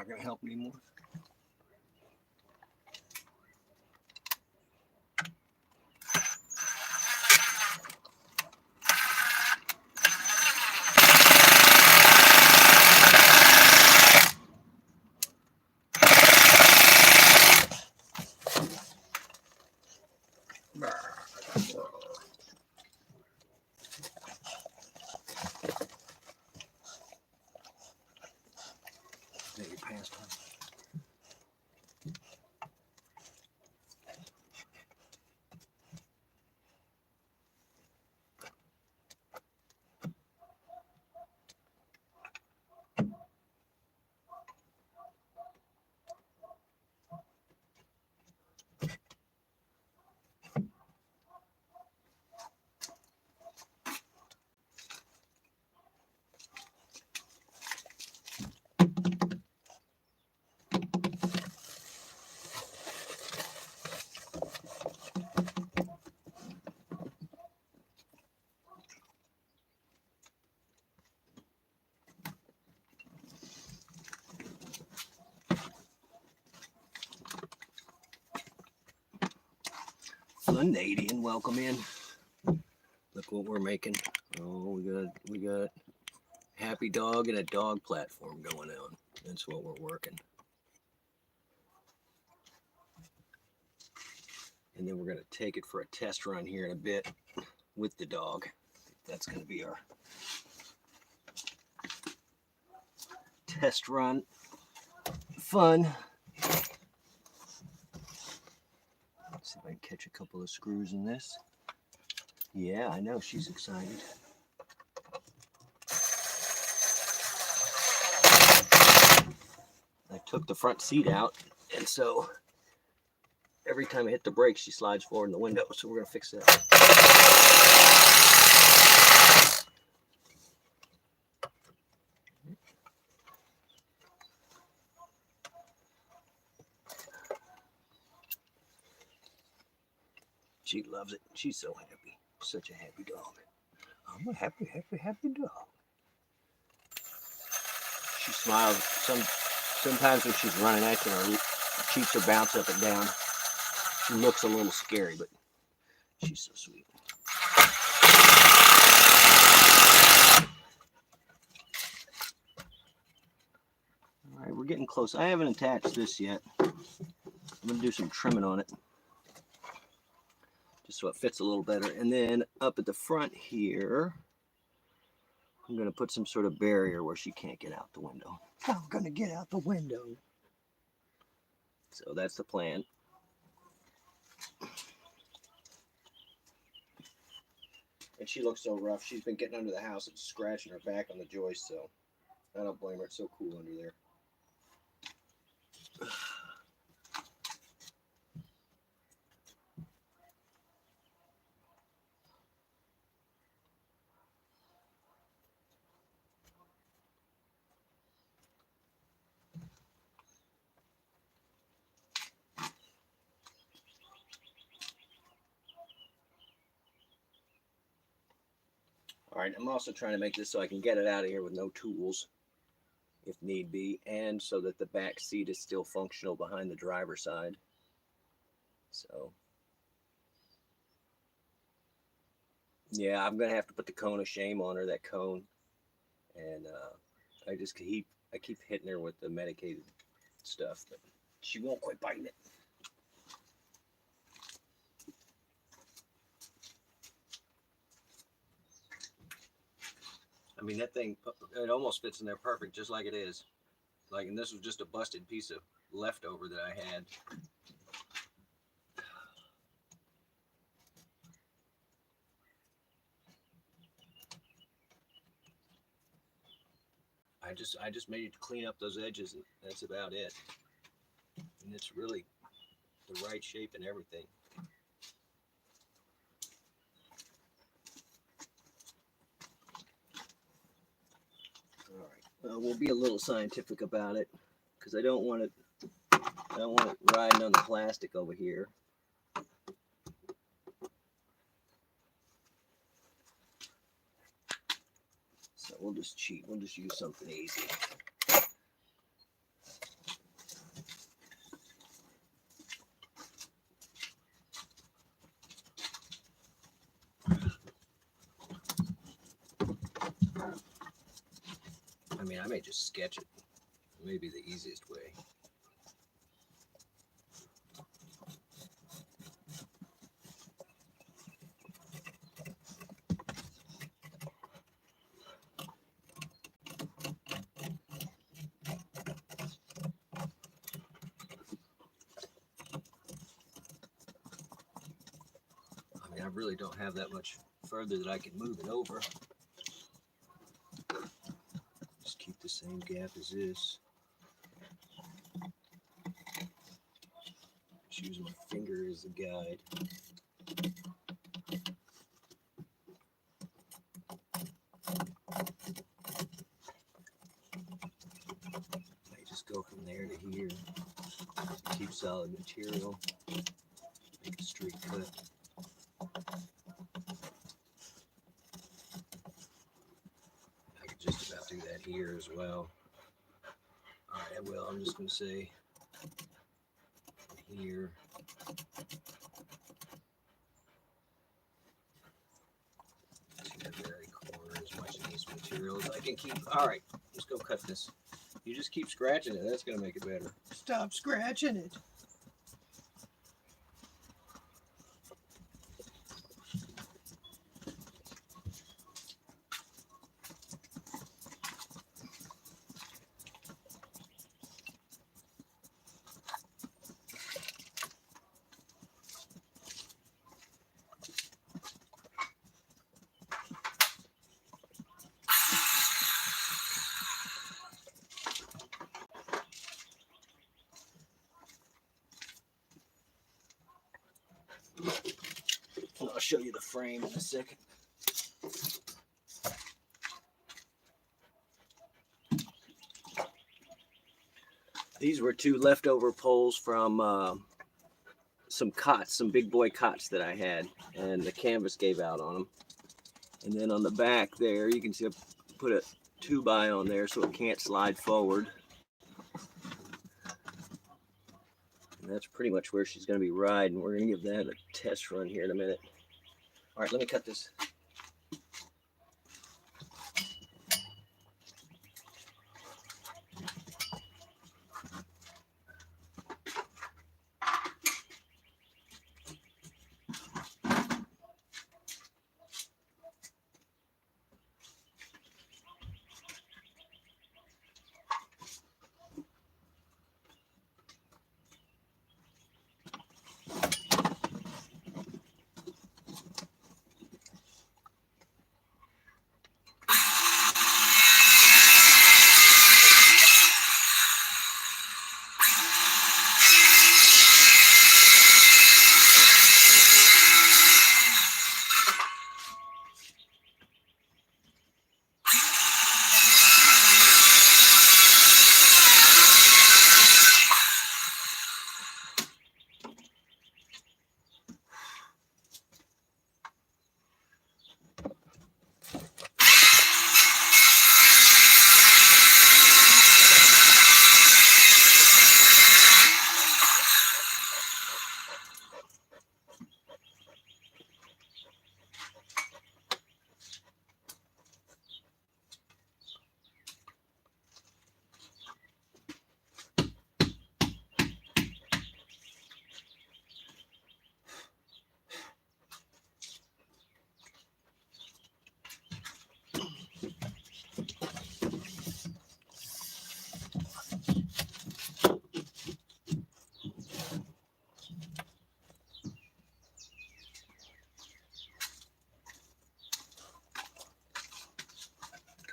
going to help anymore. Maybe past one. Canadian, welcome in. Look what we're making. Oh, we got happy dog and a dog platform going on. That's what we're working. And then we're going to take it for a test run here in a bit with the dog. That's going to be our test run. Fun. Let's see if I can catch a couple of screws in this. Yeah, I know, she's excited. I took the front seat out, and so every time I hit the brakes, she slides forward in the window, so we're going to fix that. She loves it. She's so happy. Such a happy dog. I'm a happy dog. She smiles. Sometimes when she's running at you, her cheeks are bounce up and down. She looks a little scary, but she's so sweet. All right, we're getting close. I haven't attached this yet. I'm going to do some trimming on it, just so it fits a little better. And then up at the front here, I'm going to put some sort of barrier where she can't get out the window. I'm going to get out the window. So that's the plan. And she looks so rough. She's been getting under the house and scratching her back on the joist, so I don't blame her. It's so cool under there. All right, I'm also trying to make this so I can get it out of here with no tools, if need be, and so that the back seat is still functional behind the driver's side. So, yeah, I'm gonna have to put the cone of shame on her, that cone, and I keep hitting her with the medicated stuff, but she won't quit biting it. I mean, that thing, it almost fits in there perfect, just like it is. Like, and this was just a busted piece of leftover that I had. I just made it to clean up those edges, and that's about it. And it's really the right shape and everything. All right, we'll be a little scientific about it, because I don't want it riding on the plastic over here. So we'll just cheat. We'll just use something easy. mean, I may just sketch it. Maybe the easiest way. I mean, I really don't have that much further that I can move it over. Just keep the same gap as this. Just use my finger as the guide. I just go from there to here. Keep solid material. Make a straight cut. I could just about do that here as well. Alright, well, I'm just going to say here. To the very corner, as much of these materials I can keep. Alright, let's go cut this. You just keep scratching it. That's going to make it better. Stop scratching it. And I'll show you the frame in a second. These were two leftover poles from some cots, some big boy cots that I had, and the canvas gave out on them. And then on the back there, you can see I put a 2x on there so it can't slide forward. And that's pretty much where she's going to be riding. We're going to give that a test run here in a minute. All right, let me cut this.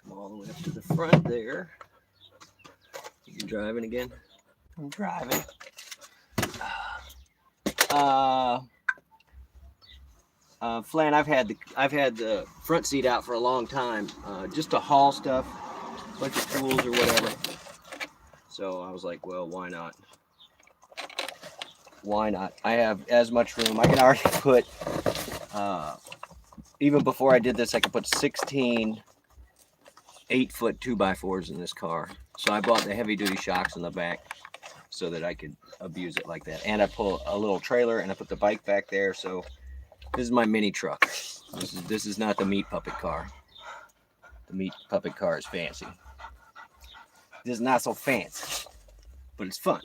All the way up to the front there. You driving again? I'm driving. Flan, I've had the front seat out for a long time, just to haul stuff, a bunch of tools or whatever. So I was like, well, why not? Why not? I have as much room. I can already put, even before I did this, I could put 16 8-foot 2x4s in this car. So I bought the heavy duty shocks in the back so that I could abuse it like that. And I pull a little trailer and I put the bike back there. So this is my mini truck. This is not the meat puppet car. The meat puppet car is fancy. This is not so fancy, but it's fun.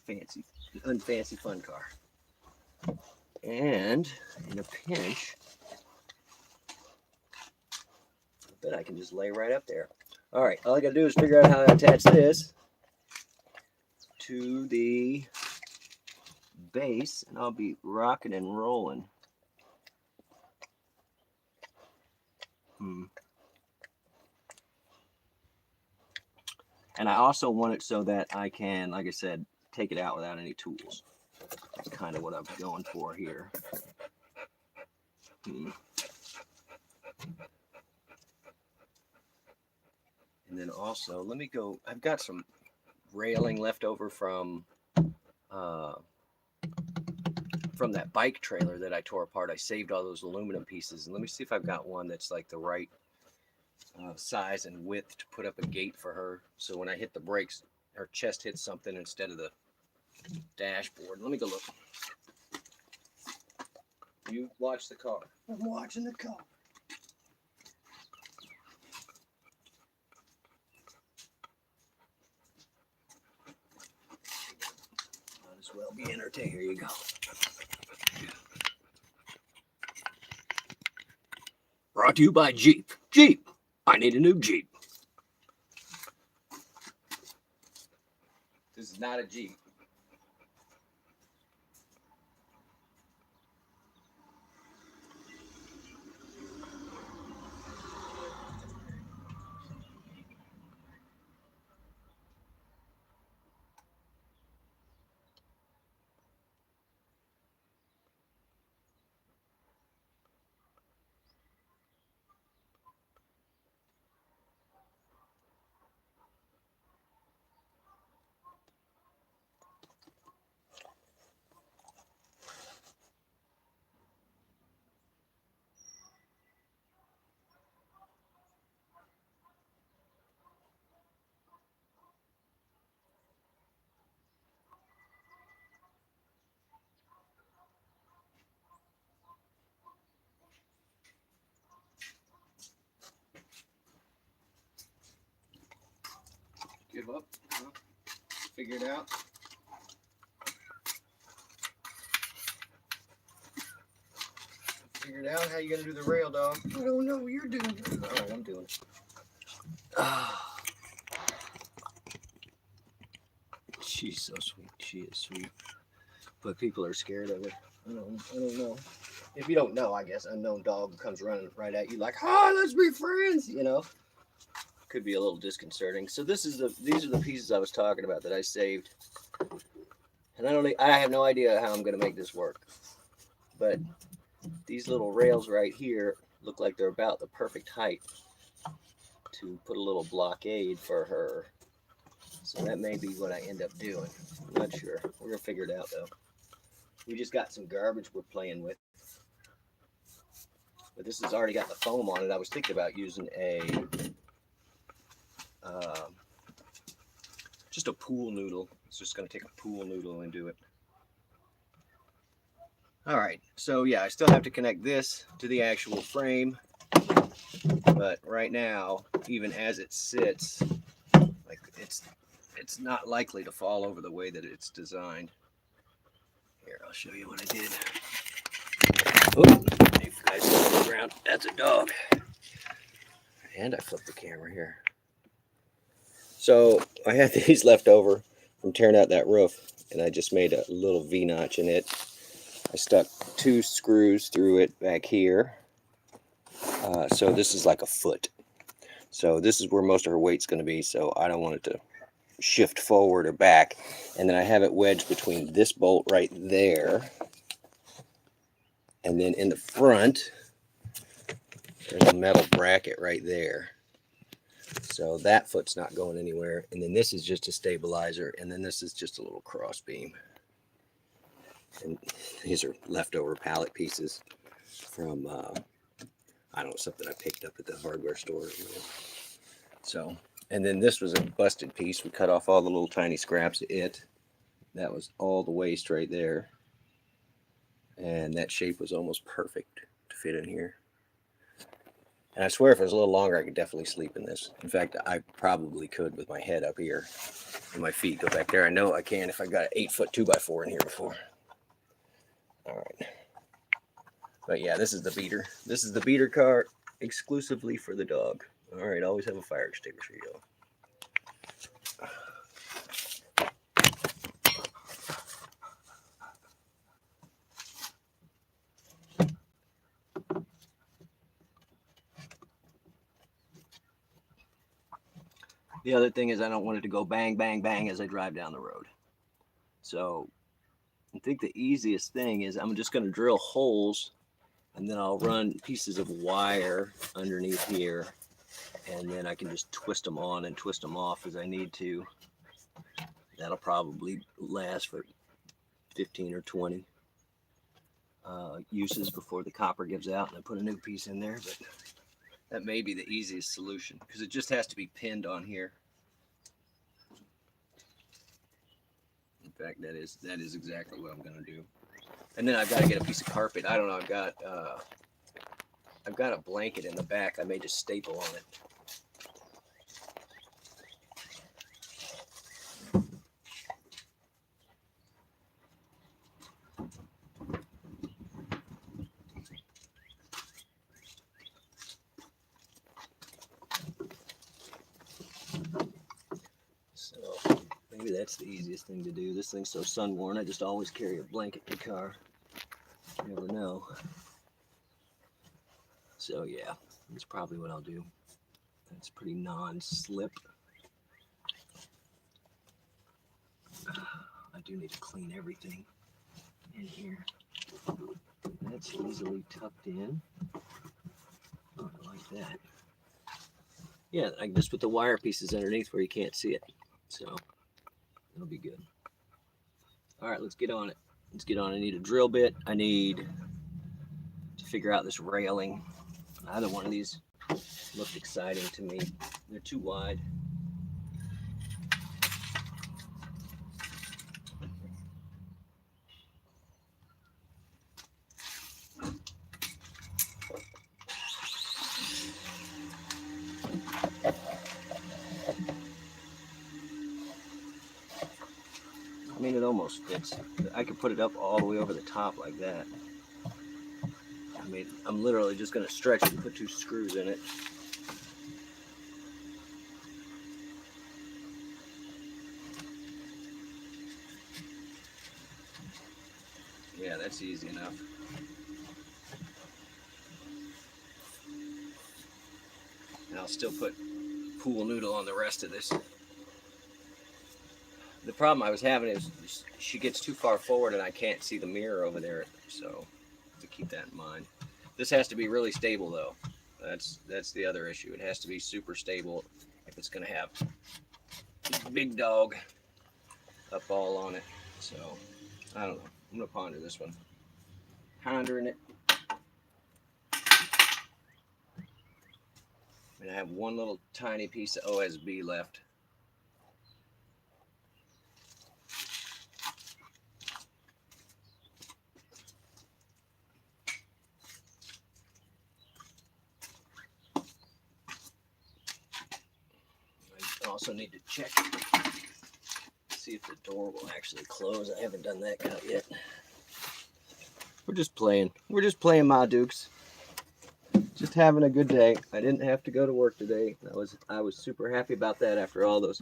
Fancy, unfancy fun car. And in a pinch, I bet I can just lay right up there. All right, all I gotta do is figure out how to attach this to the base, and I'll be rocking and rolling. And I also want it so that I can, like I said, take it out without any tools. That's kind of what I'm going for here. And then also, let me go, I've got some railing left over from that bike trailer that I tore apart. I saved all those aluminum pieces, and let me see if I've got one that's like the right size and width to put up a gate for her, so when I hit the brakes, her chest hits something instead of the dashboard. Let me go look. You watch the car. I'm watching the car. Might as well be entertained. Here you go. Brought to you by Jeep. Jeep, I need a new Jeep. This is not a Jeep. Give up? Huh? Figure it out? Figured out how you gonna do the rail, dog? I don't know what you're doing. All right, I'm doing it. She's so sweet. She is sweet. But people are scared of it. I don't know. If you don't know, I guess unknown dog comes running right at you like, "Hi, let's be friends." You know, could be a little disconcerting. So these are the pieces I was talking about that I saved, and I have no idea how I'm gonna make this work. But these little rails right here look like they're about the perfect height to put a little blockade for her. So that may be what I end up doing. I'm not sure. We're gonna figure it out though. We just got some garbage we're playing with. But this has already got the foam on it. I was thinking about using just a pool noodle. It's just gonna take a pool noodle and do it. All right, so yeah, I still have to connect this to the actual frame. But right now, even as it sits, like it's not likely to fall over the way that it's designed. Here, I'll show you what I did. Oh, if you guys look around, that's a dog. And I flipped the camera here. So I had these left over from tearing out that roof, and I just made a little V-notch in it. I stuck 2 screws through it back here. So this is like a foot. So this is where most of her weight's going to be, so I don't want it to shift forward or back. And then I have it wedged between this bolt right there, and then in the front there's a metal bracket right there, so that foot's not going anywhere. And then this is just a stabilizer, and then this is just a little cross beam. And these are leftover pallet pieces from I don't know, something I picked up at the hardware store. So, and then this was a busted piece. We cut off all the little tiny scraps of it. That was all the waste right there. And that shape was almost perfect to fit in here. And I swear if it was a little longer, I could definitely sleep in this. In fact, I probably could with my head up here and my feet go back there. I know I can if I got an 8-foot 2x4 in here before. All right. But yeah, this is the beater. This is the beater car exclusively for the dog. All right, always have a fire extinguisher, y'all. The other thing is I don't want it to go bang, bang, bang as I drive down the road. So I think the easiest thing is I'm just going to drill holes and then I'll run pieces of wire underneath here and then I can just twist them on and twist them off as I need to. That'll probably last for 15 or 20 uses before the copper gives out and I put a new piece in there. But that may be the easiest solution because it just has to be pinned on here. In fact, that is exactly what I'm going to do. And then I've got to get a piece of carpet. I don't know. I've got a blanket in the back. I may just staple on it. So maybe that's the easiest thing to do. This thing's so sun worn. I just always carry a blanket in the car. You never know. So yeah, that's probably what I'll do. That's pretty non-slip. I do need to clean everything in here. That's easily tucked in. Oh, I like that. Yeah, I can just put the wire pieces underneath where you can't see it. So that'll be good. All right, let's get on it. Let's get on. I need a drill bit. I need to figure out this railing. Either one of these looked exciting to me. They're too wide. I mean, it almost fits. I could put it up all the way over the top like that. I mean, I'm literally just going to stretch it and put 2 screws in it. Yeah, that's easy enough. And I'll still put pool noodle on the rest of this. The problem I was having is she gets too far forward and I can't see the mirror over there. So to keep that in mind. This has to be really stable though. That's the other issue. It has to be super stable if it's going to have big dog up all on it. So I don't know. I'm going to ponder this one. Pondering it. And I have one little tiny piece of OSB left. I also need to check, see if the door will actually close. I haven't done that out yet. We're just playing. We're just playing my dukes. Just having a good day. I didn't have to go to work today. I was super happy about that after all those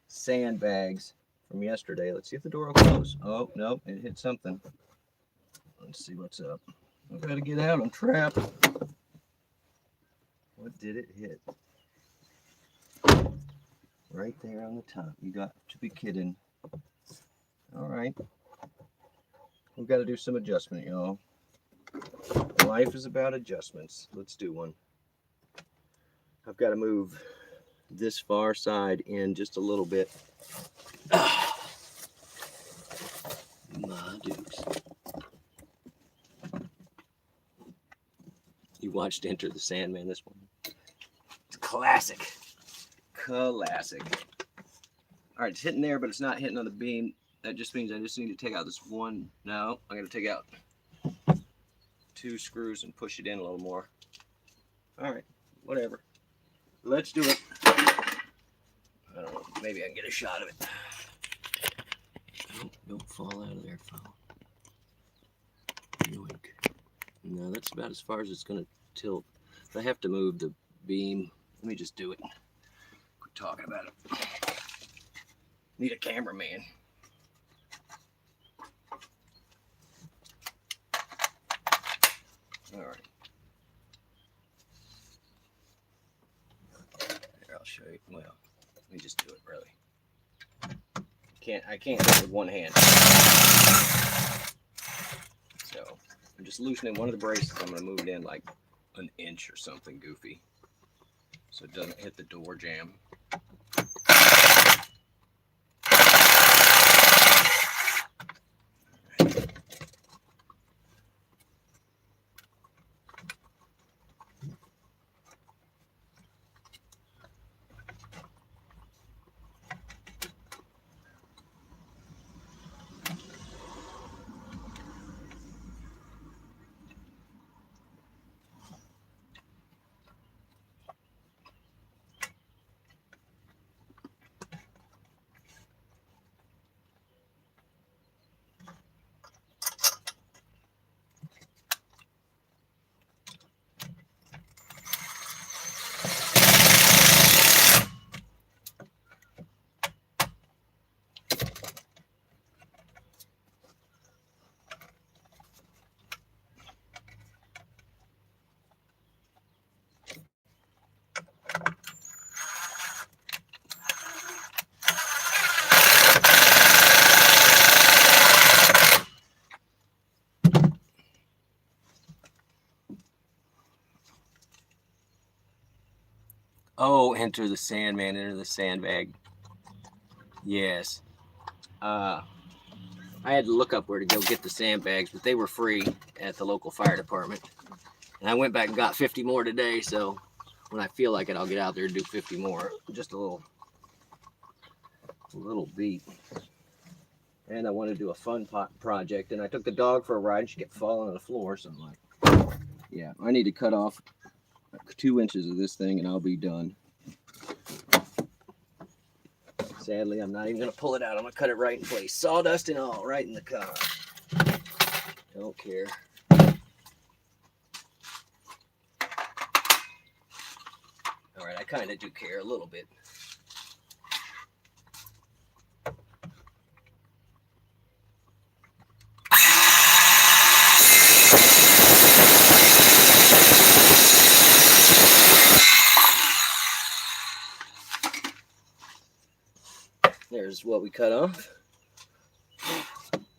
sandbags from yesterday. Let's see if the door will close. Oh, no, it hit something. Let's see what's up. I've got to get out. I'm trapped. What did it hit? Right there on the top. You got to be kidding. All right. We've got to do some adjustment, y'all. Life is about adjustments. Let's do one. I've got to move this far side in just a little bit. My dukes. You watched Enter the Sandman, this one. It's classic. Classic. All right, it's hitting there, but it's not hitting on the beam. That just means I just need to take out this one. No, I'm going to take out 2 screws and push it in a little more. All right, whatever. Let's do it. I don't know. Maybe I can get a shot of it. Don't fall out of there, foul. Yoink. No, that's about as far as it's going to tilt. If I have to move the beam, let me just do it. Quit talking about it. Need a cameraman. All right. Here, I'll show you. Well, let me just do it really. I can't do it with one hand. So I'm just loosening one of the braces. I'm going to move it in like an inch or something goofy, so it doesn't hit the door jamb. Oh, enter the Sandman, enter the sandbag. Yes. I had to look up where to go get the sandbags, but they were free at the local fire department. And I went back and got 50 more today, so when I feel like it, I'll get out there and do 50 more. Just a little beat. And I wanted to do a fun project, and I took the dog for a ride, and she kept falling on the floor, so I'm like, yeah, I need to cut off 2 inches of this thing, and I'll be done. Sadly, I'm not even going to pull it out. I'm going to cut it right in place. Sawdust and all, right in the car. Don't care. All right, I kind of do care a little bit. There's what we cut off.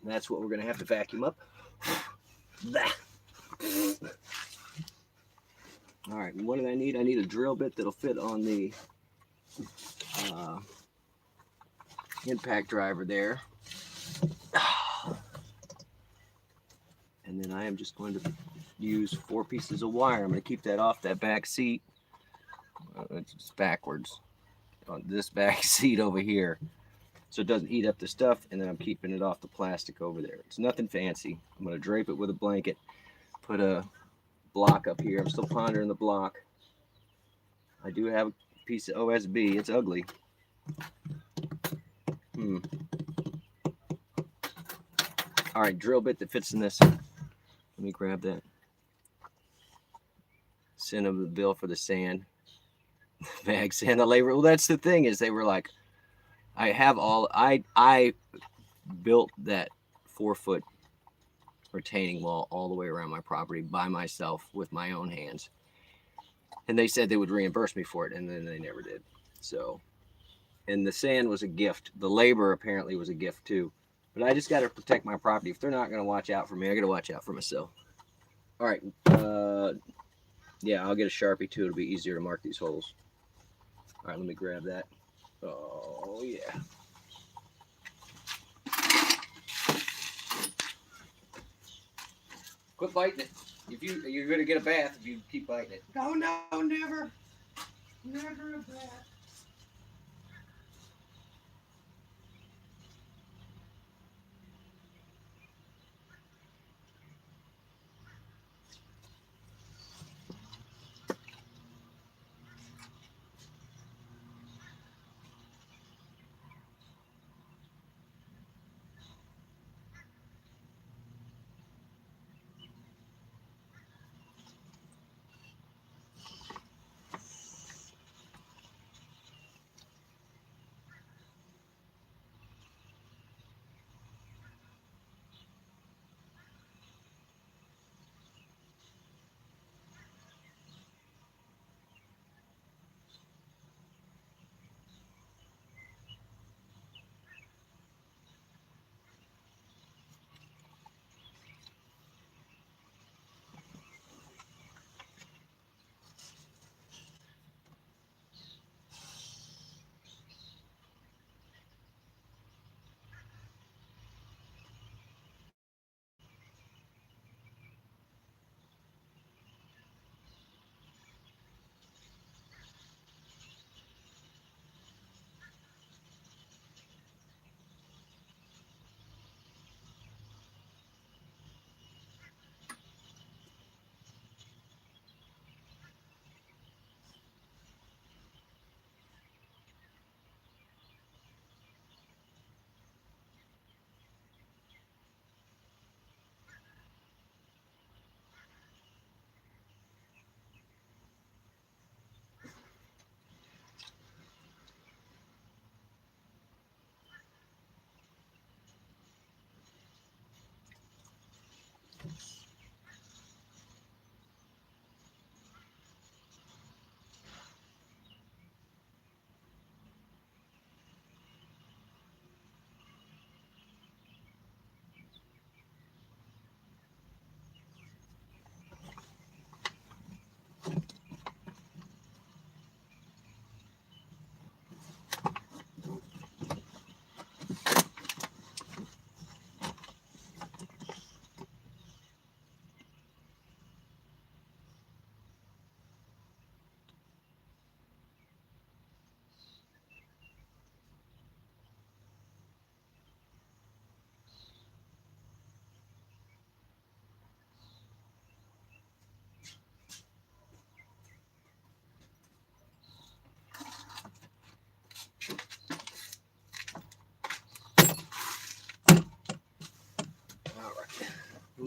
That's what we're going to have to vacuum up. All right, what do I need? I need a drill bit that'll fit on the impact driver there. And then I am just going to use 4 pieces of wire. I'm going to keep that off that back seat. It's backwards on this back seat over here, so it doesn't eat up the stuff, and then I'm keeping it off the plastic over there. It's nothing fancy. I'm going to drape it with a blanket, put a block up here. I'm still pondering the block. I do have a piece of OSB. It's ugly. All right, drill bit that fits in this. Let me grab that. Send them the bill for the sand. Bag sand, the labor. Well, that's the thing, is they were like, I built that 4-foot retaining wall all the way around my property by myself with my own hands. And they said they would reimburse me for it, and then they never did. So, and the sand was a gift. The labor apparently was a gift too. But I just got to protect my property. If they're not going to watch out for me, I got to watch out for myself. All right. Yeah, I'll get a Sharpie too. It'll be easier to mark these holes. All right, let me grab that. Oh, yeah. Quit biting it. You're going to get a bath if you keep biting it. No, never. Never a bat.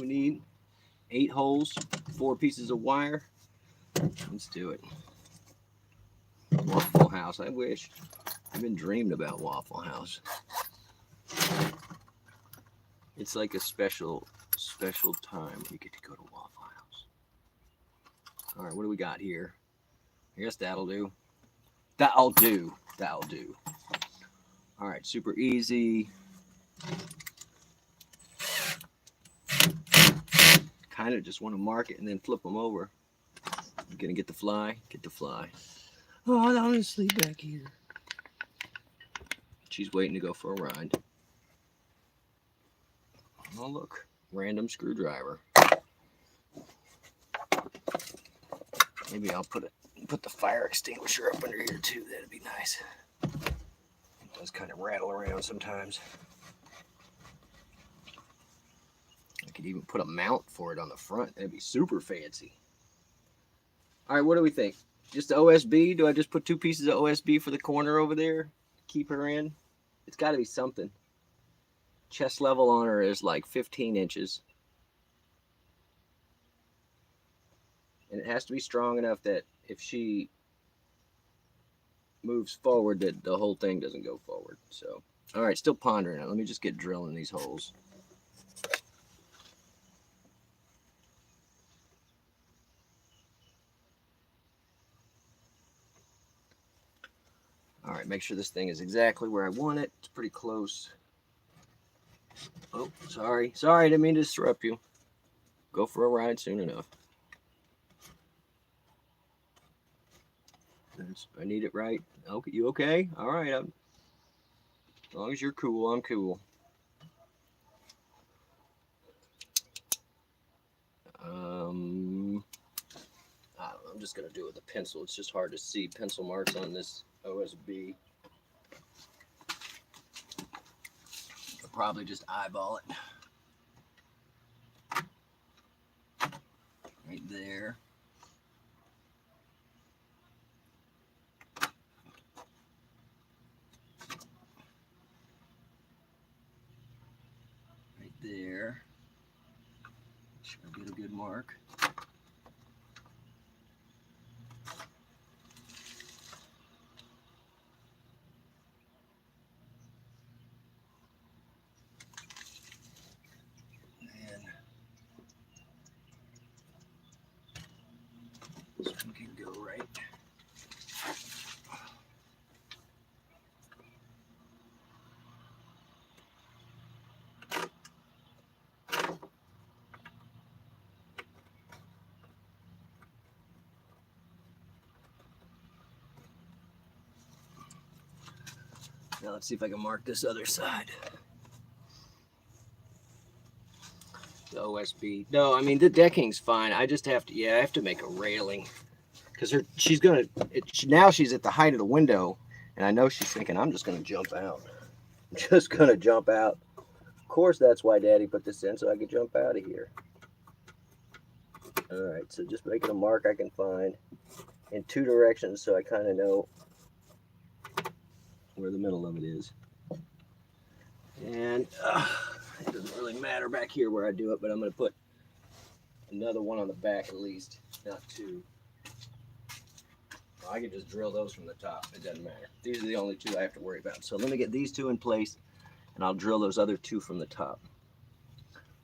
we need? 8 holes, 4 pieces of wire. Let's do it. Waffle House. I wish. I've been dreaming about Waffle House. It's like a special time when you get to go to Waffle House. All right, what do we got here? I guess that'll do. That'll do. All right, super easy. Kind of just want to mark it and then flip them over. I'm gonna get the fly. Oh, I want to sleep back here. She's waiting to go for a ride. Oh, look. Random screwdriver. Maybe I'll put the fire extinguisher up under here too. That'd be nice. It does kind of rattle around sometimes. I could even put a mount for it on the front. That'd be super fancy. All right, what do we think? Just the OSB? Do I just put 2 pieces of OSB for the corner over there? Keep her in? It's got to be something. Chest level on her is like 15 inches. And it has to be strong enough that if she moves forward, that the whole thing doesn't go forward. So, all right, still pondering it. Let me just get drilling these holes. All right, make sure this thing is exactly where I want it. It's pretty close. Oh, sorry, I didn't mean to disrupt you. Go for a ride soon enough. I need it right. Okay, you okay? All right. As long as you're cool, I'm cool. I don't know, I'm just gonna do it with a pencil. It's just hard to see pencil marks on this OSB. I'll probably just eyeball it. Right there. Right there. Should I get a good mark? This one can go right. Now let's see if I can mark this other side. The OSB. No, I mean the decking's fine. I just have to. Yeah, I have to make a railing because she's gonna. Now she's at the height of the window, and I know she's thinking I'm just gonna jump out. I'm just gonna jump out. Of course, that's why Daddy put this in so I could jump out of here. All right, so just making a mark I can find in 2 directions so I kind of know where the middle of it is. And it doesn't really matter back here where I do it, but I'm going to put another one on the back at least, not 2. Well, I can just drill those from the top. It doesn't matter. These are the only 2 I have to worry about. So let me get these 2 in place, and I'll drill those other 2 from the top.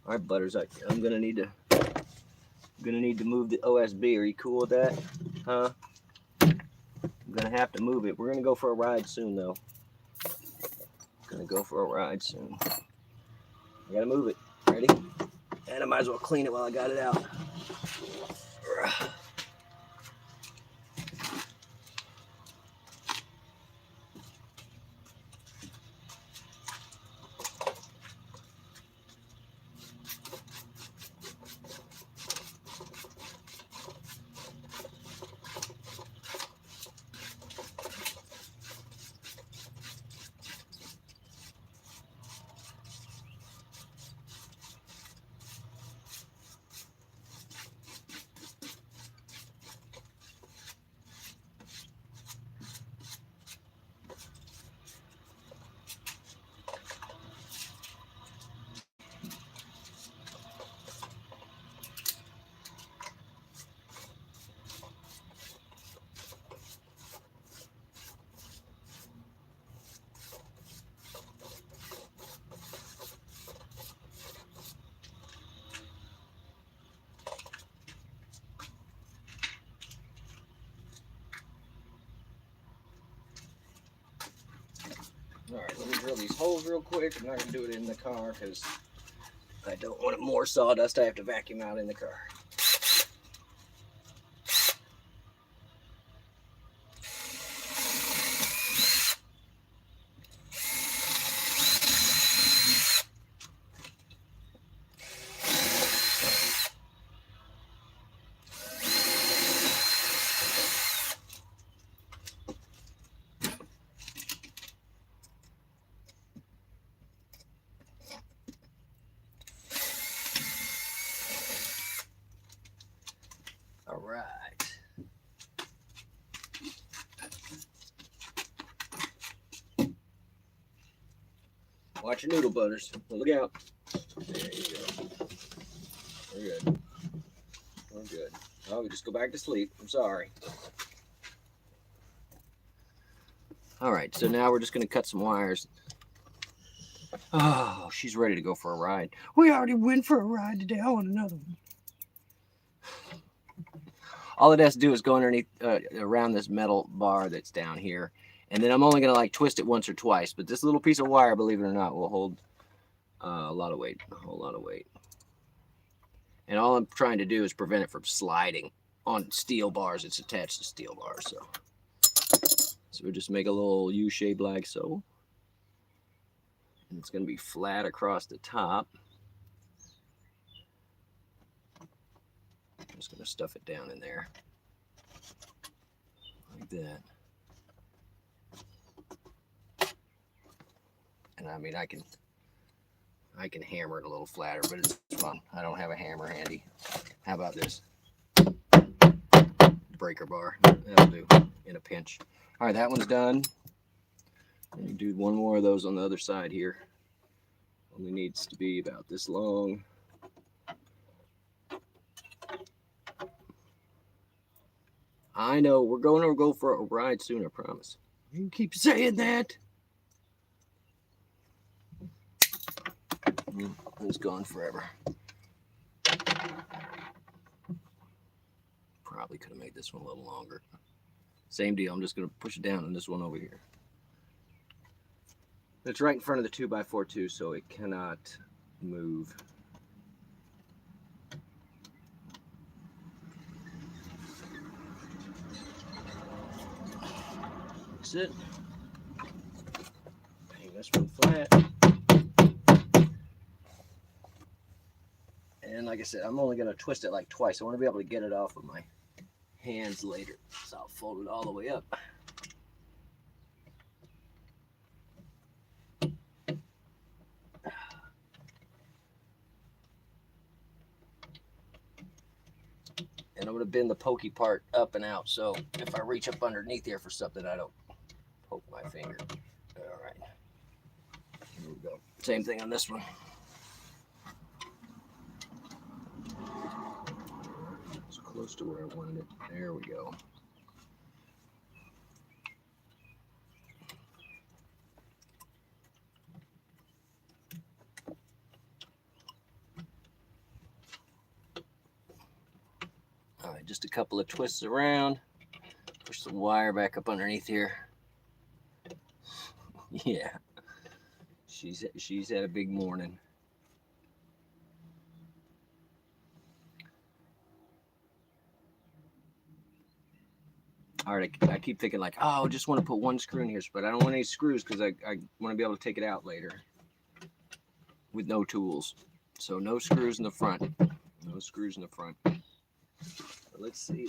All right, Butters, I'm going to need to move the OSB. Are you cool with that? Huh? I'm going to have to move it. We're going to go for a ride soon, though. Gonna go for a ride soon. I gotta move it. Ready? And I might as well clean it while I got it out. Alright, let me drill these holes real quick. I'm not going to do it in the car because I don't want more sawdust I have to vacuum out in the car. All right. Watch your noodle butters. Look out. There you go. We're good. We're good. Oh, we just go back to sleep. I'm sorry. All right, so now we're just going to cut some wires. Oh, she's ready to go for a ride. We already went for a ride today. I want another one. All it has to do is go underneath, around this metal bar that's down here. And then I'm only going to like twist it once or twice. But this little piece of wire, believe it or not, will hold a lot of weight. A whole lot of weight. And all I'm trying to do is prevent it from sliding on steel bars. It's attached to steel bars. So we just make a little U shape like so. And it's going to be flat across the top. I'm just going to stuff it down in there. Like that. And I mean, I can hammer it a little flatter, but it's fun. I don't have a hammer handy. How about this? Breaker bar. That'll do in a pinch. All right, that one's done. Let me do one more of those on the other side here. Only needs to be about this long. I know, we're going to go for a ride soon, I promise. You keep saying that. It's gone forever. Probably could have made this one a little longer. Same deal, I'm just going to push it down on this one over here. It's right in front of the 2x4 too, so it cannot move. That's it. Hang this one flat. And like I said, I'm only going to twist it like twice. I want to be able to get it off of my hands later. So I'll fold it all the way up. And I'm going to bend the pokey part up and out. So if I reach up underneath here for something, I don't poke my finger. All right. Here we go. Same thing on this one. It's close to where I wanted it. There we go. All right, just a couple of twists around. Push some wire back up underneath here. Yeah, she's had a big morning. All right, I keep thinking like, oh, I just want to put one screw in here, but I don't want any screws because I want to be able to take it out later with no tools. So no screws in the front. No screws in the front. Let's see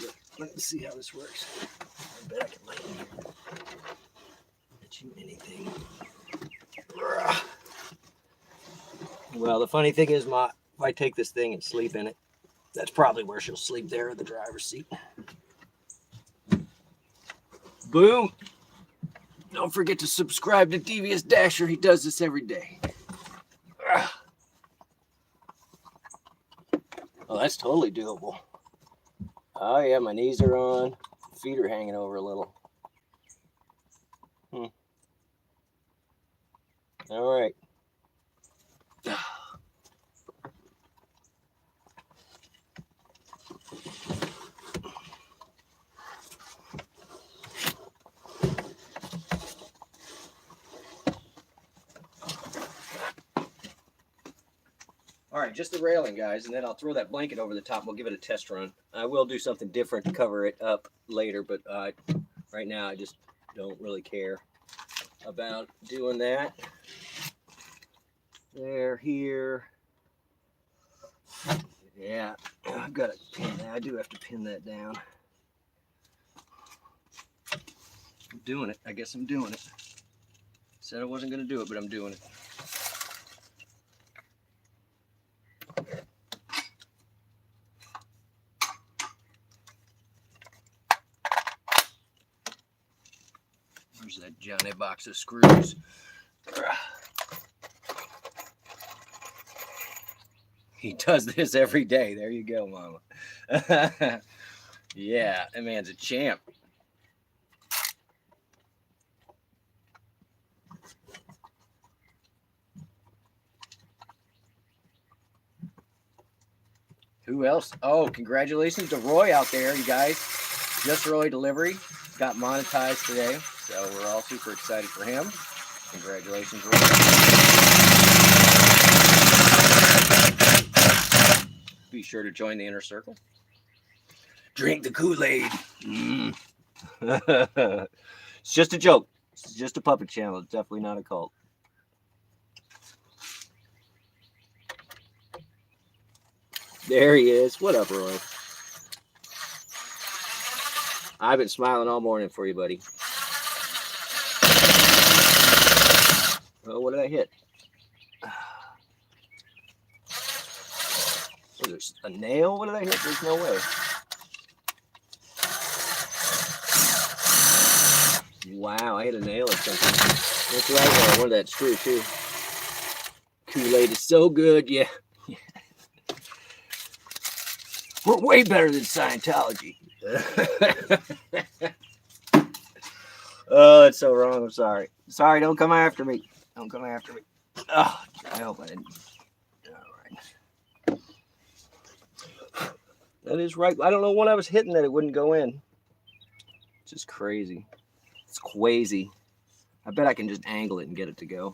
how this works. I bet I can lay in here. Bet you anything. Well, the funny thing is, if I take this thing and sleep in it, that's probably where she'll sleep, there in the driver's seat. Boom. Don't forget to subscribe to Devious Dasher. He does this every day. Oh, that's totally doable. Oh, yeah, my knees are on. Feet are hanging over a little. All right. All right, just the railing, guys, and then I'll throw that blanket over the top and we'll give it a test run. I will do something different to cover it up later, but right now I just don't really care about doing that. There, here. Yeah, I've got to pin that. I do have to pin that down. I'm doing it. I guess I'm doing it. Said I wasn't going to do it, but I'm doing it. Where's that Johnny box of screws? He does this every day. There you go, Mama. Yeah, that man's a champ. Who else? Oh, congratulations to Roy out there, you guys. Just Roy Delivery got monetized today, so we're all super excited for him. Congratulations, Roy. Be sure to join the inner circle. Drink the Kool-Aid. It's just a joke. It's just a puppet channel. It's definitely not a cult. There he is. What up, Roy? I've been smiling all morning for you, buddy. Oh, what did I hit? Oh, there's a nail? What did I hit? There's no way. Wow, I hit a nail or something. That's right, I wanted that screw too. Kool-Aid is so good, yeah. We're way better than Scientology. Oh, that's so wrong. I'm sorry. Sorry, don't come after me. Don't come after me. Oh, I hope I didn't. All right. That is right. I don't know when I was hitting that it wouldn't go in. It's just crazy. It's crazy. I bet I can just angle it and get it to go.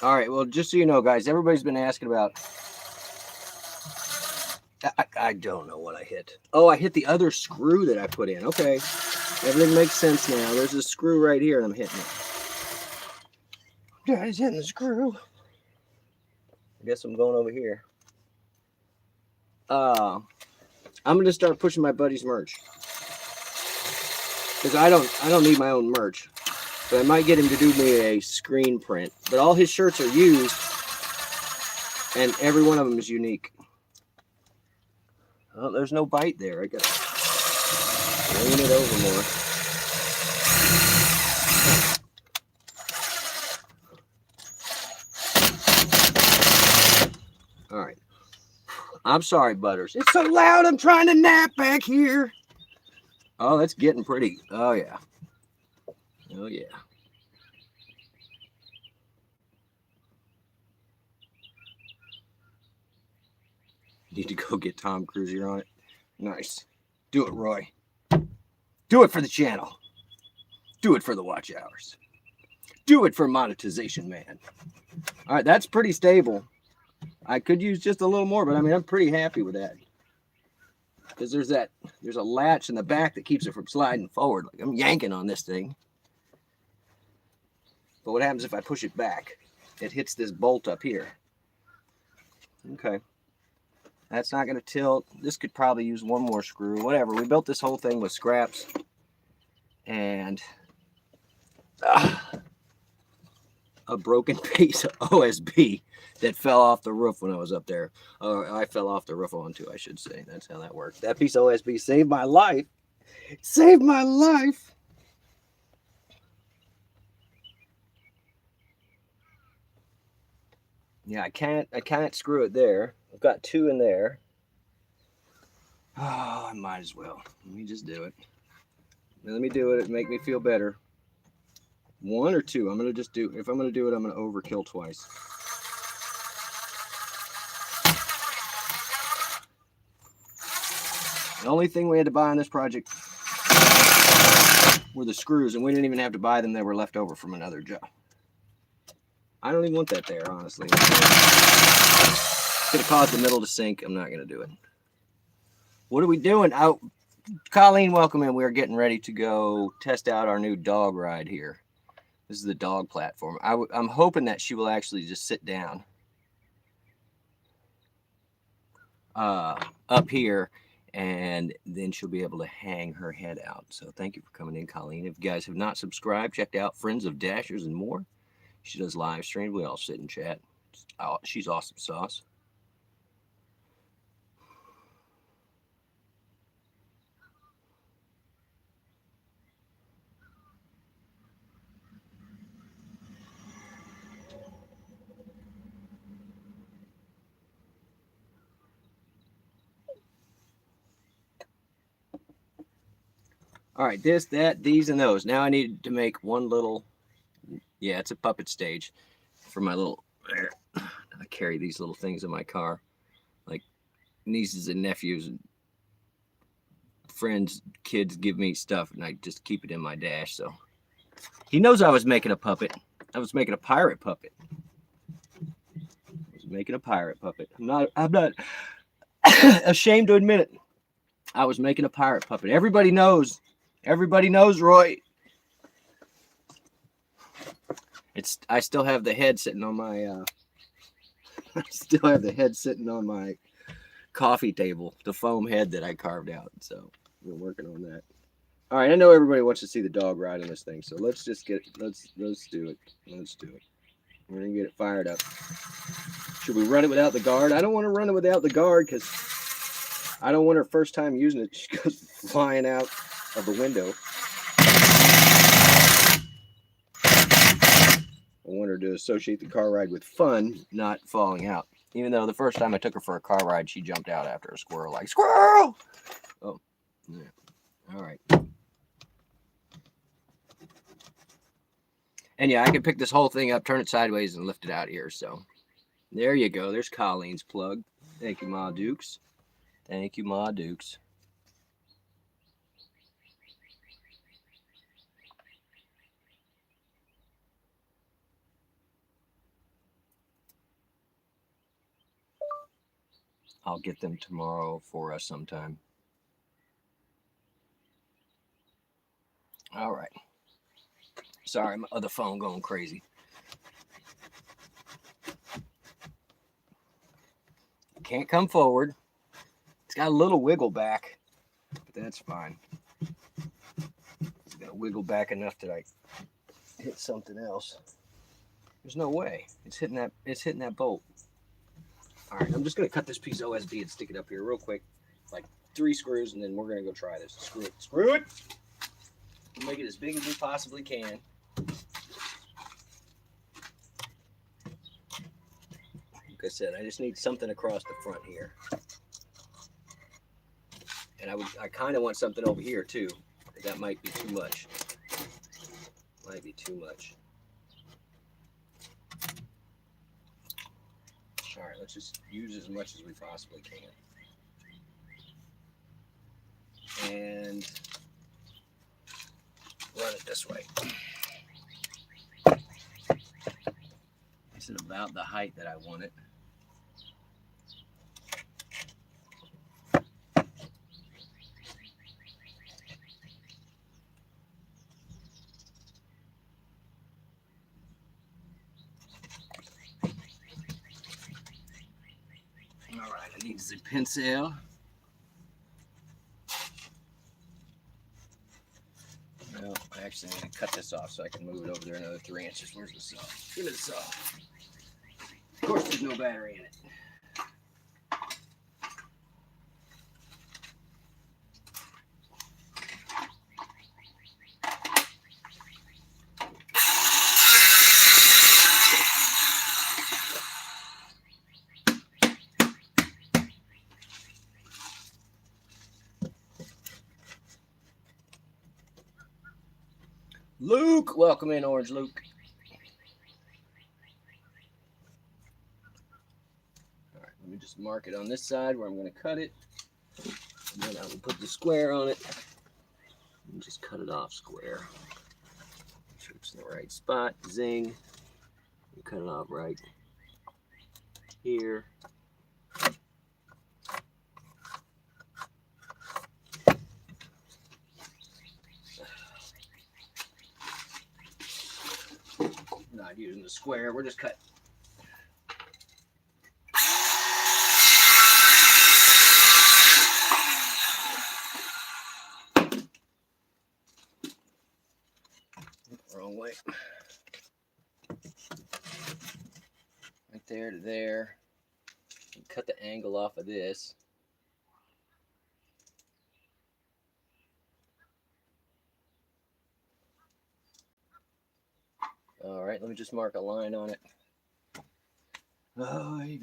All right, well, just so you know, guys, everybody's been asking about... I don't know what I hit. Oh, I hit the other screw that I put in. Okay, everything makes sense now. There's a screw right here, and I'm hitting it. Daddy's hitting the screw. I guess I'm going over here. I'm going to start pushing my buddy's merch. Because I don't need my own merch. But I might get him to do me a screen print. But all his shirts are used, and every one of them is unique. Oh, there's no bite there. I got to lean it over more. All right. I'm sorry, Butters. It's so loud. I'm trying to nap back here. Oh, that's getting pretty. Oh, yeah. Oh, yeah. Need to go get Tom Cruise here on it. Nice. Do it, Roy. Do it for the channel. Do it for the watch hours. Do it for monetization, man. All right, that's pretty stable. I could use just a little more, but I mean, I'm pretty happy with that. Because there's a latch in the back that keeps it from sliding forward. Like I'm yanking on this thing. But what happens if I push it back? It hits this bolt up here. Okay. That's not going to tilt. This could probably use one more screw. Whatever. We built this whole thing with scraps. And a broken piece of OSB that fell off the roof when I was up there. I fell off the roof onto, I should say. That's how that worked. That piece of OSB saved my life. It saved my life. Yeah, I can't screw it there. I've got two in there. Oh, I might as well. Let me just do it. Let me do it. It'll make me feel better. One or two. I'm going to just do, if I'm going to do it, I'm going to overkill twice. The only thing we had to buy on this project were the screws, and we didn't even have to buy them. They were left over from another job. I don't even want that there, honestly. It's going to cause the middle to sink. I'm not going to do it. What are we doing? Oh, Colleen, welcome in. We're getting ready to go test out our new dog ride here. This is the dog platform. I'm hoping that she will actually just sit down up here, and then she'll be able to hang her head out. So thank you for coming in, Colleen. If you guys have not subscribed, check out Friends of Dashers and More. She does live stream. We all sit and chat. She's awesome sauce. All right, this, that, these, and those. Now I need to make one little, yeah, it's a puppet stage for my little, I carry these little things in my car, like nieces and nephews and friends, kids give me stuff, and I just keep it in my dash. So he knows I was making a puppet. I was making a pirate puppet. I'm not ashamed to admit it. I was making a pirate puppet. Everybody knows, Roy. I still have the head sitting on my coffee table, the foam head that I carved out. So we're working on that. All right, I know everybody wants to see the dog ride in this thing, so let's do it. We're gonna get it fired up. Should we run it without the guard? I don't want to run it without the guard because I don't want her first time using it. She goes flying out of the window. I want her to associate the car ride with fun, not falling out. Even though the first time I took her for a car ride, she jumped out after a squirrel, like, squirrel! Oh, yeah. All right. And yeah, I can pick this whole thing up, turn it sideways, and lift it out here. So there you go. There's Colleen's plug. Thank you, Ma Dukes. Thank you, Ma Dukes. I'll get them tomorrow for us sometime. All right. Sorry, my other phone going crazy. Can't come forward. It's got a little wiggle back, but that's fine. It's got to wiggle back enough that I hit something else. There's no way. It's hitting that bolt. All right, I'm just gonna cut this piece of OSB and stick it up here real quick, like 3 screws, and then we're gonna go try this. Screw it. We'll make it as big as we possibly can. Like I said, I just need something across the front here. And I kind of want something over here too. That might be too much. All right, let's just use as much as we possibly can. And run it this way. Is it about the height that I want it? All right, I need the pencil. Well, I actually need to cut this off so I can move it over there another 3 inches. Where's the saw? Give me the saw. Of course, there's no battery in it. Luke, welcome in, Orange Luke. All right, let me just mark it on this side where I'm going to cut it. And then I will put the square on it. and just cut it off square. Make sure it's in the right spot. Zing. You cut it off right here. Not using the square, we're just cutting. Wrong way. Right there to there. And cut the angle off of this. All right, let me just mark a line on it. Oh, I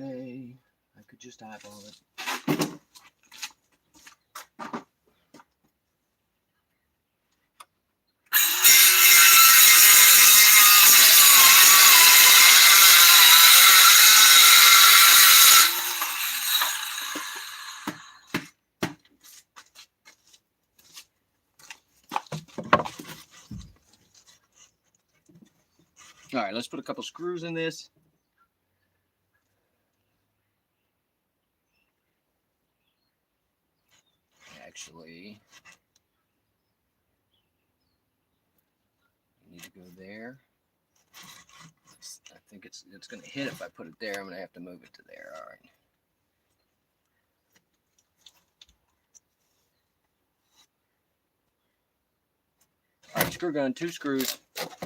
could just eyeball it. All right, let's put a couple screws in this. Actually, you need to go there. I think it's going to hit if I put it there. I'm going to have to move it to there. All right. All right, screw gun, 2 screws,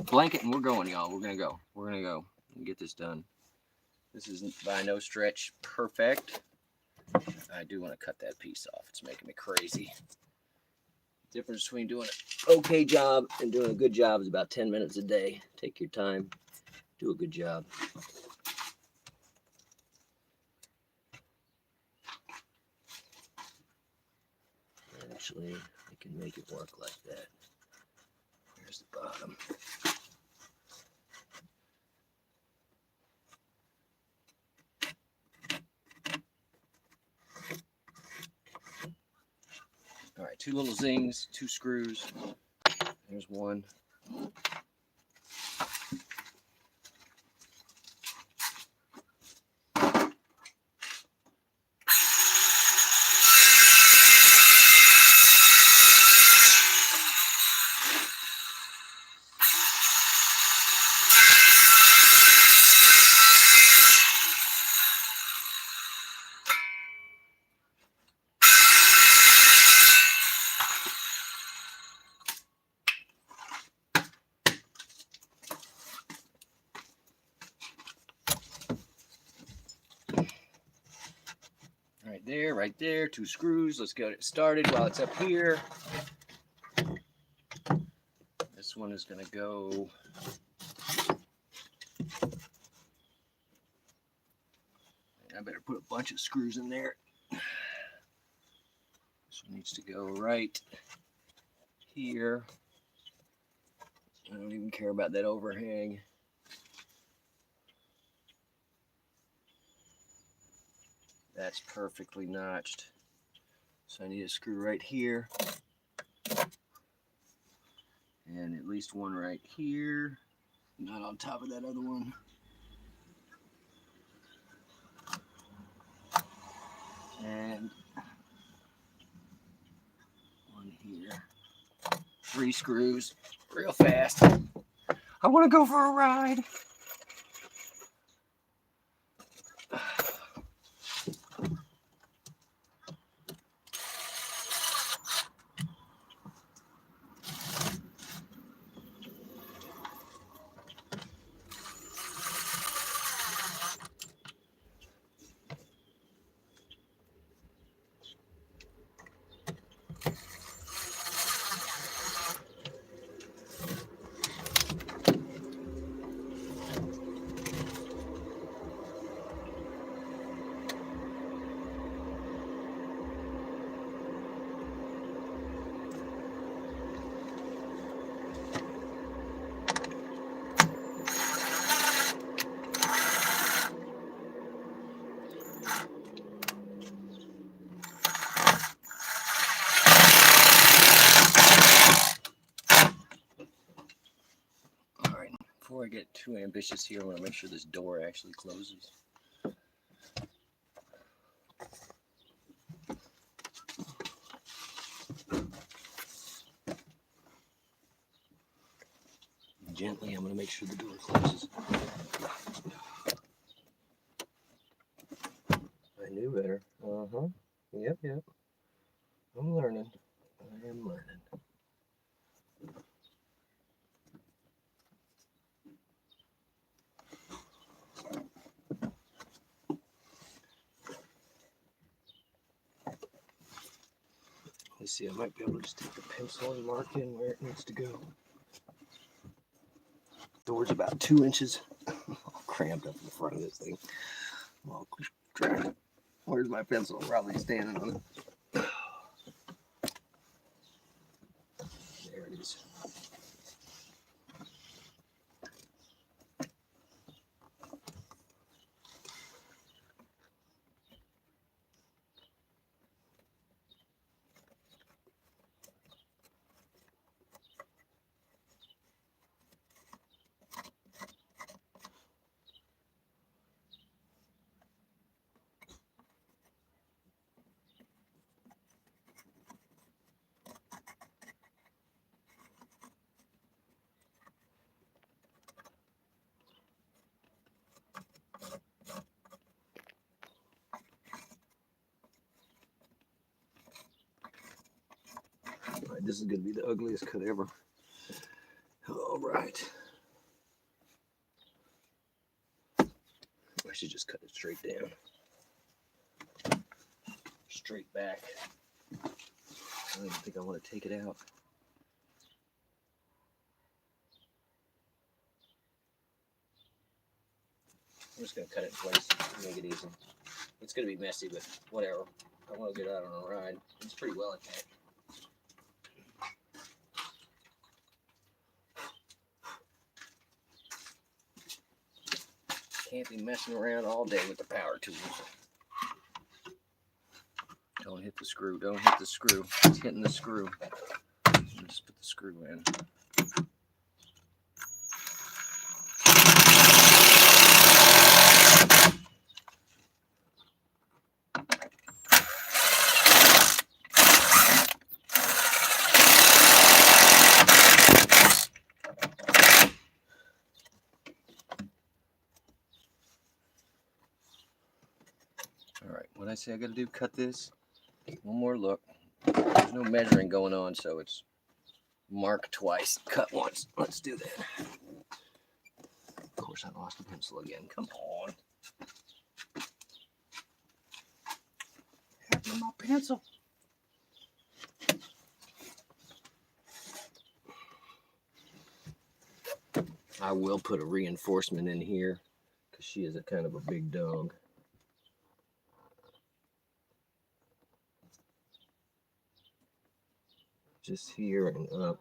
blanket, and we're going, y'all. We're going to go. We're going to go and get this done. This isn't by no stretch perfect. I do want to cut that piece off. It's making me crazy. The difference between doing an okay job and doing a good job is about 10 minutes a day. Take your time. Do a good job. Actually, I can make it work like that. Here's the bottom. All right, 2 little zings, 2 screws. There's one. Right there, 2 screws. Let's get it started while it's up here. This one is going to go I better put a bunch of screws in there. This one needs to go right here. I don't even care about that overhang. That's perfectly notched. So I need a screw right here. And at least one right here. Not on top of that other one. And one here. 3 screws real fast. I want to go for a ride. get too ambitious here, I want to make sure this door actually closes. Gently, I'm going to make sure the door closes. I knew better. Yep. I'm learning. I am learning. Let's see, I might be able to just take the pencil and mark in where it needs to go. Door's about 2 inches all crammed up in the front of this thing. Well, where's my pencil? Probably standing on it. There it is. All right, this is going to be the ugliest cut ever. All right. I should just cut it straight down. Straight back. I don't even think I want to take it out. I'm just going to cut it twice to make it easy. It's going to be messy, but whatever. I want to get out on a ride. It's pretty well attached. Can't be messing around all day with the power tools. Don't hit the screw. Don't hit the screw. It's hitting the screw. Just put the screw in. All right, what I say I got to do, cut this. One more look. There's no measuring going on, so it's mark twice, cut once. Let's do that. Of course, I lost the pencil again. Come on. Happened to my pencil. I will put a reinforcement in here because she is a kind of a big dog. Just here and up.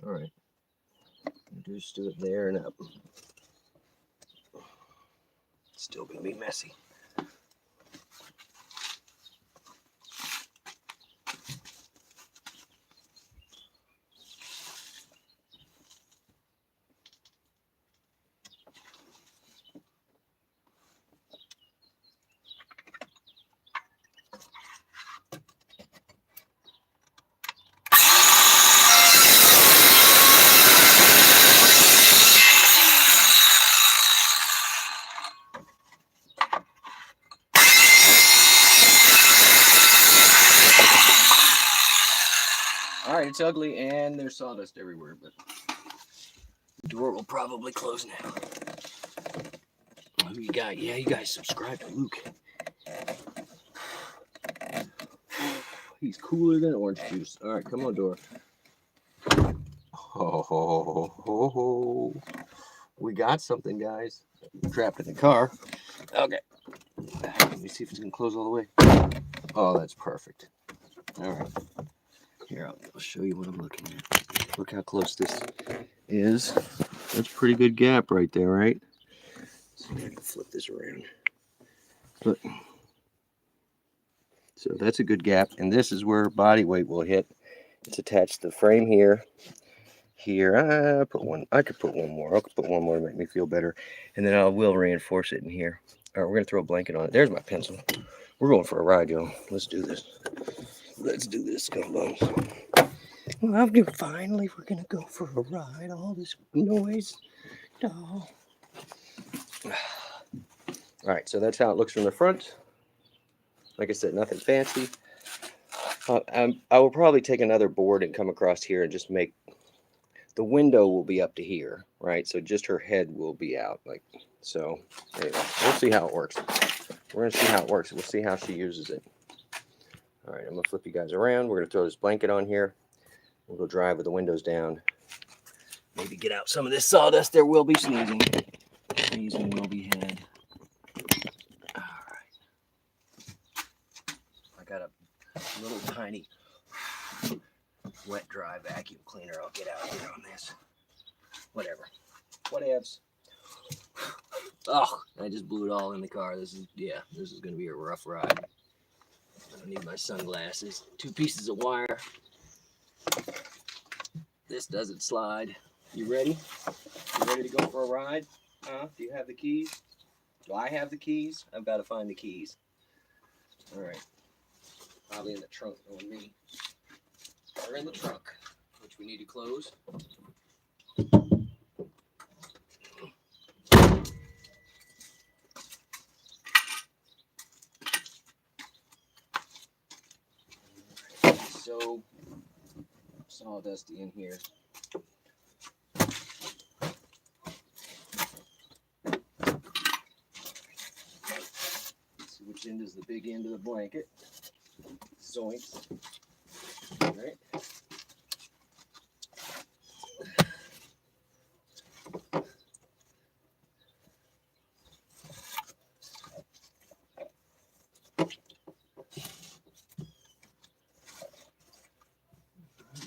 All right. Just do it there and up. It's still going to be messy. All right, it's ugly and there's sawdust everywhere, but the door will probably close now. Who you got? Yeah, you guys subscribe to Luke. He's cooler than orange juice. All right, come on, door. Oh, we got something, guys. Trapped in the car. Okay. Let me see if it's going to close all the way. Oh, that's perfect. All right. Here, I'll show you what I'm looking at. Look how close this is. That's a pretty good gap right there, right? So I can flip this around. Look. So that's a good gap. And this is where body weight will hit. It's attached to the frame here. here. I put one. I could put one more. I could put one more to make me feel better, and then I will reinforce it in here. All right, we're gonna throw a blanket on it. There's my pencil. We're going for a ride, y'all. Let's do this. Let's do this, scumbums. Well, finally, we're gonna go for a ride. All this noise. Oh. All right, so that's how it looks from the front. Like I said, nothing fancy. I will probably take another board and come across here and just make the window will be up to here, right? So just her head will be out, like so. Anyway, we'll see how it works. We're gonna see how it works. We'll see how she uses it. All right, I'm gonna flip you guys around. We're gonna throw this blanket on here. We'll go drive with the windows down. Maybe get out some of this sawdust. There will be sneezing. Sneezing will be had. All right. I got a little tiny wet dry vacuum cleaner. I'll get out here on this. Whatever. Whatevs. Oh, I just blew it all in the car. This is gonna be a rough ride. I need my sunglasses. 2 pieces of wire. This doesn't slide. You ready? You ready to go for a ride? Do you have the keys? Do I have the keys? I've got to find the keys. All right. Probably in the trunk, knowing me. They're in the trunk, which we need to close. So sawdusty in here. Let's see which end is the big end of the blanket. Zoinks. All right.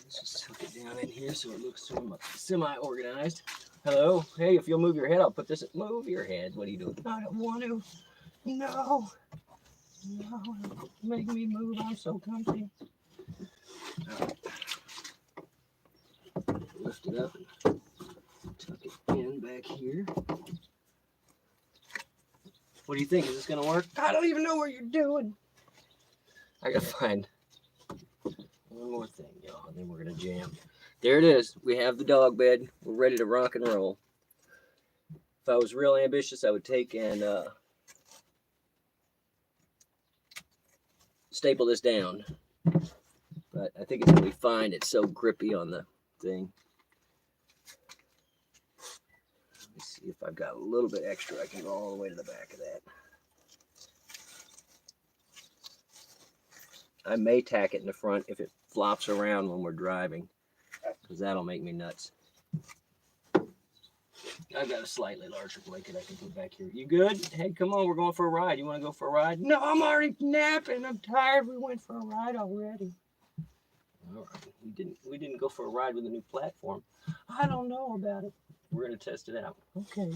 Let's just tuck it down in here so it looks semi-organized. Hello? Hey, if you'll move your head, I'll put this. Move your head. What are you doing? I don't want to. No. No. Make me move. I'm so comfy. All right. Lift it up and tuck it in back here. What do you think? Is this going to work? I don't even know what you're doing. I got to find one more thing, y'all, and then we're going to jam. There it is. We have the dog bed. We're ready to rock and roll. If I was real ambitious, I would take and staple this down. But I think it's going to be fine. It's so grippy on the thing. Let me see if I've got a little bit extra. I can go all the way to the back of that. I may tack it in the front if it flops around when we're driving, because that'll make me nuts. I've got a slightly larger blanket I can put back here. You good? Hey, come on, we're going for a ride. You want to go for a ride? No, I'm already napping. I'm tired. We went for a ride already. All right, we didn't go for a ride with a new platform. I don't know about it. We're gonna test it out. Okay.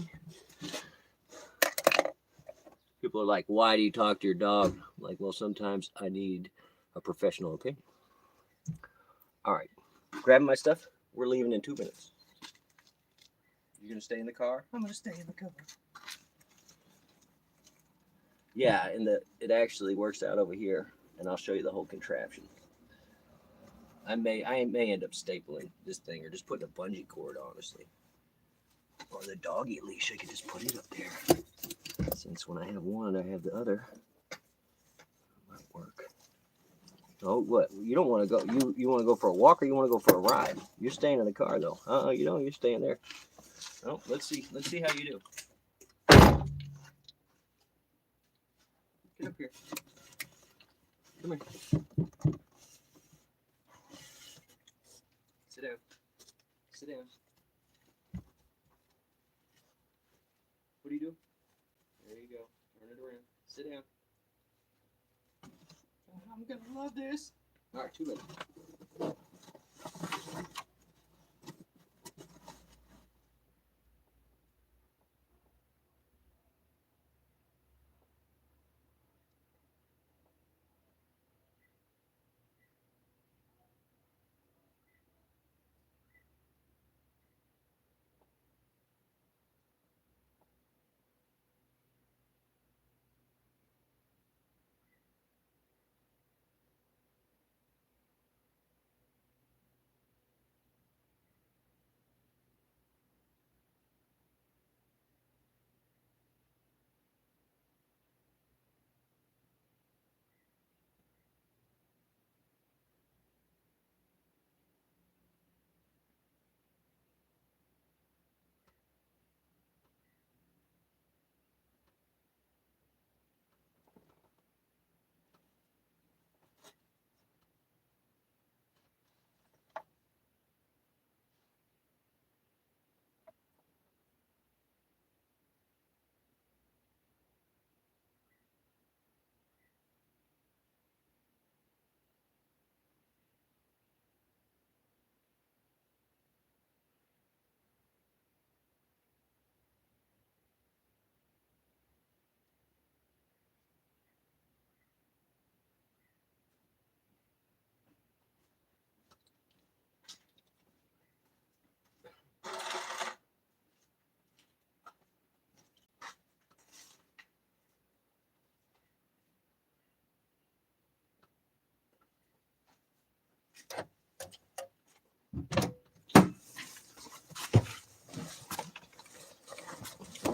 People are like, why do you talk to your dog? I'm like, well, sometimes I need a professional opinion. All right, grabbing my stuff. We're leaving in 2 minutes. You gonna stay in the car? I'm gonna stay in the car. Yeah, and it actually works out over here, and I'll show you the whole contraption. I may end up stapling this thing or just putting a bungee cord, honestly. Or the doggy leash, I could just put it up there. Since when I have one, I have the other. It might work. Oh, what? You don't want to go. You want to go for a walk or you want to go for a ride? You're staying in the car though. You don't. You're staying there. Oh, let's see. Let's see how you do. Get up here. Come here. Sit down. Sit down. What do you do? There you go. Turn it around. Sit down. I'm gonna love this. All right, 2 minutes.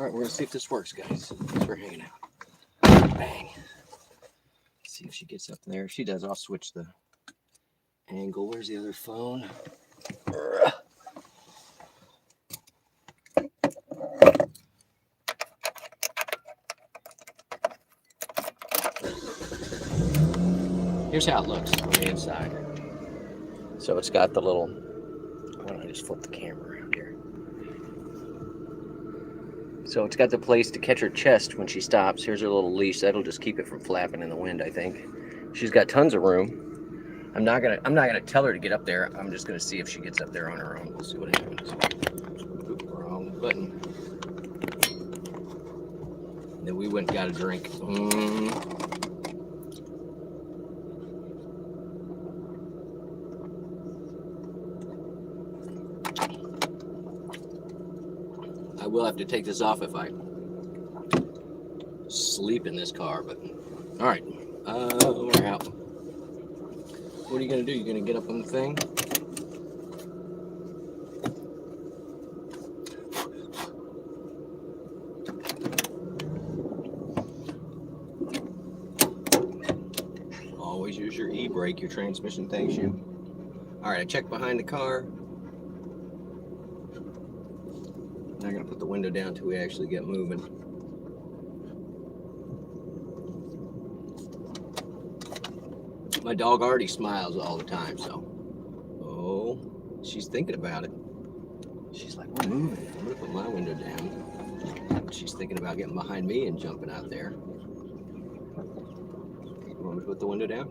All right, we're gonna see if this works, guys. Thanks for hanging out. Bang. See if she gets up there. If she does, I'll switch the angle. Where's the other phone? Here's how it looks on the inside. So it's got the little, why don't I just flip the camera around here? So it's got the place to catch her chest when she stops. Here's her little leash. That'll just keep it from flapping in the wind, I think. She's got tons of room. I'm not gonna tell her to get up there. I'm just gonna see if she gets up there on her own. We'll see what happens. Oop, wrong button. And then we went and got a drink. I will have to take this off if I sleep in this car, but all right, we're out. What are you gonna do? You gonna get up on the thing? Always use your e-brake. Your transmission thanks you. All right, I checked behind the car. I'm not gonna put the window down until we actually get moving. My dog already smiles all the time, so. Oh, she's thinking about it. She's like, we're moving. I'm gonna put my window down. She's thinking about getting behind me and jumping out there. You want me to put the window down?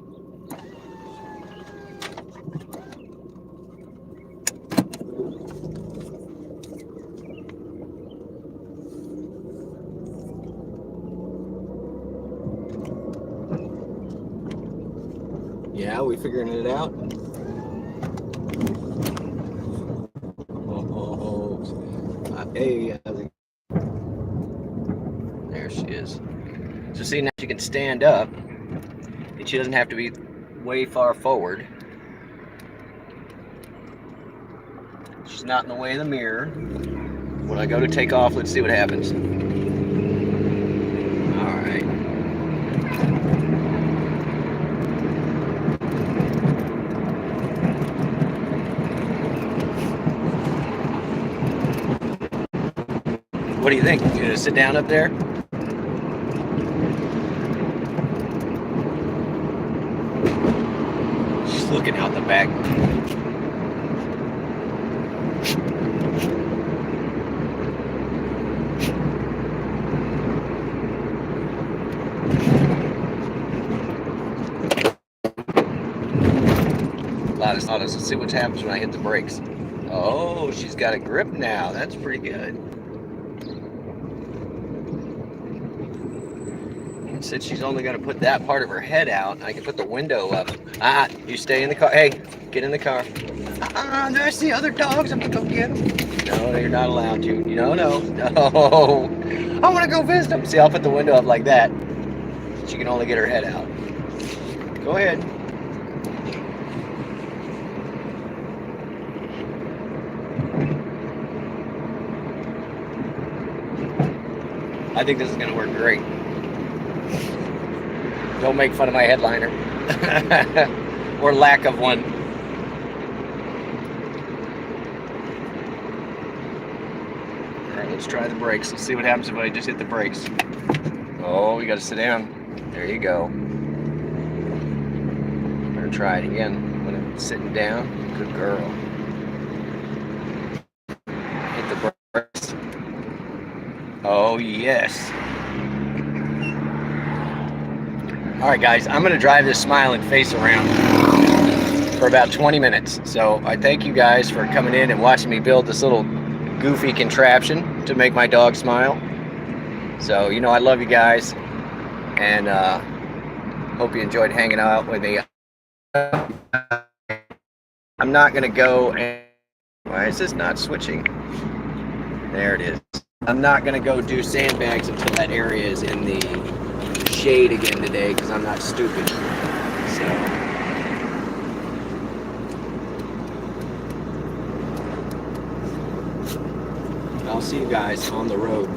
Yeah, we figuring it out? Hey, there she is. So see, now she can stand up, and she doesn't have to be way far forward. She's not in the way of the mirror. When I go to take off, let's see what happens. All right. What do you think? You gonna sit down up there? She's looking out the back. Let's see what happens when I hit the brakes. Oh, she's got a grip now. That's pretty good. It said she's only going to put that part of her head out. I can put the window up. You stay in the car. Hey, get in the car. I see other dogs. I'm going to go get them. No, you're not allowed to. No. I want to go visit them. See, I'll put the window up like that. She can only get her head out. Go ahead. I think this is going to work great. Don't make fun of my headliner. Or lack of one. Alright, let's try the brakes. Let's see what happens if I just hit the brakes. Oh, you got to sit down. There you go. Better try it again. When I'm sitting down. Good girl. Hit the brakes. Oh, yes. All right, guys, I'm going to drive this smiling face around for about 20 minutes. So I thank you guys for coming in and watching me build this little goofy contraption to make my dog smile. So, you know, I love you guys, and hope you enjoyed hanging out with me. I'm not going to go and... Why is this not switching? There it is. I'm not going to go do sandbags until that area is in the shade again today, because I'm not stupid. So I'll see you guys on the road.